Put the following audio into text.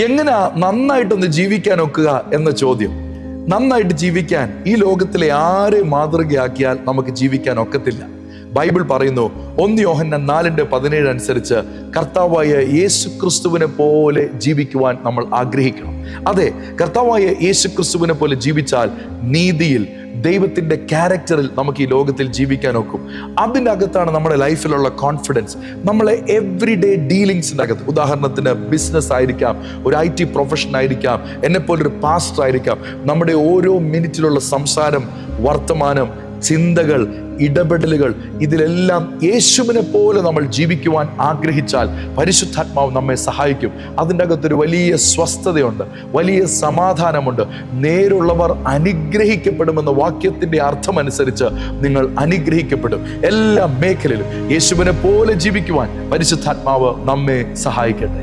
എങ്ങനെ നന്നായിട്ടൊന്ന് ജീവിക്കാൻ ഒക്കുക എന്ന ചോദ്യം. നന്നായിട്ട് ജീവിക്കാൻ ഈ ലോകത്തിലെ ആരെ മാതൃകയാക്കിയാൽ നമുക്ക് ജീവിക്കാൻ ഒക്കത്തില്ല. ബൈബിൾ പറയുന്നു 1 യോഹന്നാൻ 4:17 അനുസരിച്ച് കർത്താവായ യേശു ക്രിസ്തുവിനെ പോലെ ജീവിക്കുവാൻ നമ്മൾ ആഗ്രഹിക്കണം. അതെ, കർത്താവായ യേശു ക്രിസ്തുവിനെ പോലെ ജീവിച്ചാൽ നീതിയിൽ, ദൈവത്തിൻ്റെ ക്യാരക്ടറിൽ നമുക്ക് ഈ ലോകത്തിൽ ജീവിക്കാൻ ഒക്കും. അതിൻ്റെ അകത്താണ് നമ്മുടെ ലൈഫിലുള്ള കോൺഫിഡൻസ്. നമ്മളെ എവ്രിഡേ ഡീലിങ്സിൻ്റെ അകത്ത്, ഉദാഹരണത്തിന് ബിസിനസ് ആയിരിക്കാം, ഒരു IT പ്രൊഫഷൻ ആയിരിക്കാം, എന്നെപ്പോലൊരു പാസ്റ്റർ ആയിരിക്കാം, നമ്മുടെ ഓരോ മിനിറ്റിലുള്ള സംസാരം, വർത്തമാനം, ചിന്തകൾ, ഇടപെടലുകൾ, ഇതിലെല്ലാം യേശുവിനെ പോലെ നമ്മൾ ജീവിക്കുവാൻ ആഗ്രഹിച്ചാൽ പരിശുദ്ധാത്മാവ് നമ്മെ സഹായിക്കും. അതിൻ്റെ അകത്തൊരു വലിയ സ്വസ്ഥതയുണ്ട്, വലിയ സമാധാനമുണ്ട്. നേരുള്ളവർ അനുഗ്രഹിക്കപ്പെടുമെന്ന വാക്യത്തിൻ്റെ അർത്ഥമനുസരിച്ച് നിങ്ങൾ അനുഗ്രഹിക്കപ്പെടും. എല്ലാ മേഖലയിലും യേശുവിനെ പോലെ ജീവിക്കുവാൻ പരിശുദ്ധാത്മാവ് നമ്മെ സഹായിക്കട്ടെ.